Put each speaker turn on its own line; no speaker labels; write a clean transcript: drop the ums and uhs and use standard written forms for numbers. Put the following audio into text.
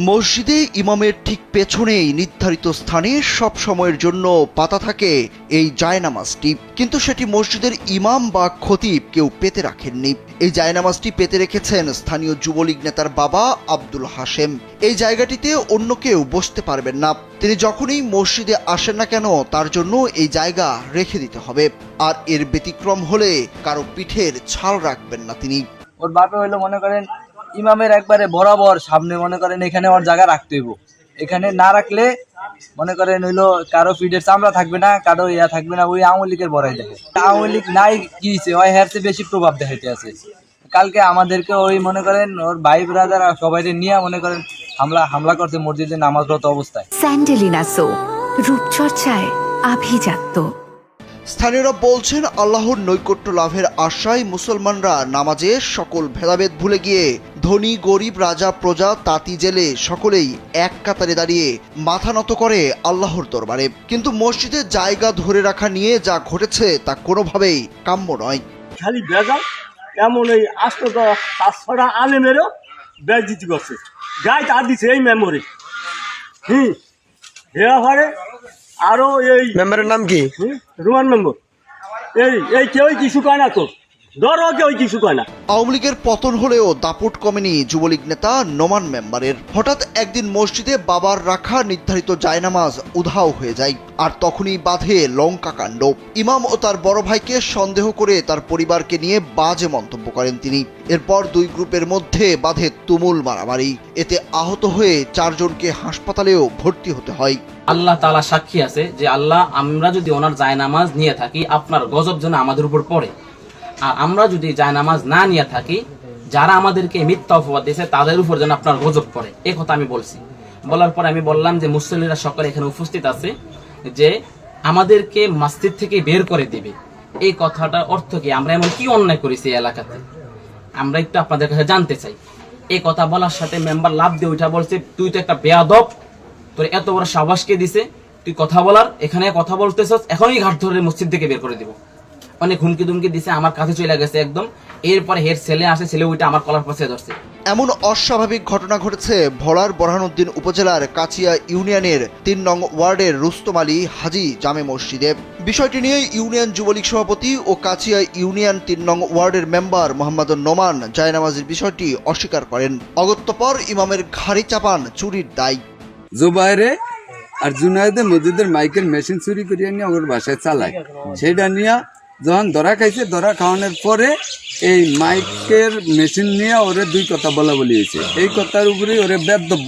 মসজিদে ইমামের ঠিক পেছনেই নির্ধারিত স্থানে সব সময়ের জন্য পাতা থাকে এই জায়নামাজটি, কিন্তু সেটি মসজিদের ইমাম বা খতিব কেউ পেতে রাখেননি। এই জায়নামাজটি পেতে রেখেছেন স্থানীয় যুবলীগ নেতার বাবা আব্দুল হাশেম। এই জায়গাটিতে অন্য কেউ বসতে পারবেন না। তিনি যখনই মসজিদে আসেন না কেন তার জন্য এই জায়গা রেখে দিতে হবে, আর এর ব্যতিক্রম হলে কারো পিঠের ছাল রাখবেন না তিনি।
ওর বাপে হইলো মনে করেন ইমামের একবারে বরাবর সামনে, মনে করেন এখানে ওর জায়গা রাখতে হইব। এখানে না রাখলে মনে করেন হইলো কারো পিঠের চামড়া থাকবে না, কারো ইয়া থাকবে না। ওই আওয়ামী লীগের বড়াই দেখে, আওয়ামী লীগ নাই কি হয়, হ্যার চেয়ে বেশি প্রভাব দেখাইতে আছে। কালকে আমাদেরকে ওই মনে করেন ওর ভাই ব্রাদার সবাই নিয়ে মনে করেন হামলা করতে মসজিদে নামাজরত অবস্থায়।
স্যান্ডেলিনা সো, রূপচর্চায় আভিজাত্য।
স্থানীয়রা বলছেন, আল্লাহর নৈকট্য লাভের আশায় মুসলমানরা নামাজে সকল ভেদাভেদ ভুলে গিয়ে ধনী গরিব রাজা প্রজা তাঁতি জেলে সকলেই এক কাতারে দাঁড়িয়ে মাথা নত করে আল্লাহর দরবারে। কিন্তু মসজিদে জায়গা ধরে রাখা নিয়ে যা ঘটেছে তা কোনোভাবেই কাম্য নয়।
খালি বেজাল এমন এই আষ্টটা 5-6টা আলেমেরও বেজ্জিতি করছে, গায়ে তার দিচ্ছে এই মেমোরি। হেরা হারে আরো এই
মেম্বারের নাম কি?
Roman member. এই কেউই কিছু কয় না, তো ধরো কেউ কিছু কয় না।
আওয়ামী লীগের পতন হলেও দাপট কমেনি যুবলীগ নেতা নোমান মেম্বারের। হঠাৎ একদিন মসজিদে বাবার রাখা নির্ধারিত জায়নামাজ উধাও হয়ে যায়, আর তখনই বাধে লঙ্কা কাণ্ড। ইমাম ও তার বড় ভাইকে সন্দেহ করে তার পরিবারকে নিয়ে বাজে মন্তব্য করেন তিনি। এরপর দুই গ্রুপের মধ্যে বাধে তুমুল মারামারি। এতে আহত হয়ে 4 জনকে হাসপাতালেও ভর্তি হতে হয়।
আল্লাহ তাআলা সাক্ষী আছে যে আল্লাহ, আমরা যদি ওনার জায়নামাজ নিয়ে থাকি আপনার গজব যেন আমাদের উপর পড়ে, আর আমরা যদি জায়নামাজ না নিয়ে থাকি যারা আমাদেরকে মিথ্যা অপবাদ দিয়েছে তাদের উপর যেন আপনার গজব পড়ে। এই কথা আমি বলছি। বলার পরে আমি বললাম যে মুসল্লিরা সকলে এখানে উপস্থিত আছে, যে আমাদেরকে মসজিদ থেকে বের করে দিবে। এই কথাটার অর্থ কি? আমরা এমন কি অন্যায় করেছি এই এলাকাতে, আমরা একটু আপনাদের কাছে জানতে চাই। এই কথা বলার সাথে মেম্বার লাভ দিয়ে উঠা বলছে, তুই তো একটা বেয়াদব, তোর এত বড় সাহস কে দিছে তুই কথা বলার, এখানে কথা বলতেছস, এখনই ঘাট ধরে মসজিদ থেকে বের করে দিব। অনেক হুমকি দুমকি দিছে, আমার কাছে চলে গেছে একদম। এরপরে হের ছেলে আসে, ছেলে ওইটা আমার কলার পাশে ধরছে।
এমন অস্বাভাবিক ঘটনা ঘটেছে ভোলার বোরহানউদ্দিন উপজেলার কাচিয়া ইউনিয়নের 3 নং ওয়ার্ডের রুস্তম আলী হাজি জামে মসজিদে। বিষয়টি নিয়ে ইউনিয়ন যুবলীগ সভাপতি ও কাচিয়া ইউনিয়ন 3 নং ওয়ার্ডের মেম্বার মোহাম্মদ নোমান জায়নামাজের বিষয়টি অস্বীকার করেন। অগত্যপর ইমামের ঘাড়ি চাপান চুরির দায়।
জুবাইরে আর জুনায়েদে মসজিদের মাইকের মেশিন চুরি করিয়ে নিয়ে ওর বাসায় চালায়। সেটা নিয়ে যখন ধরা খাইছে, ধরা খাওয়ানোর পরে এই মাইকের মেশিন নিয়ে ওরে 2 কথা বলা বলি হয়েছে। এই কথার উপরে ওরে বেদব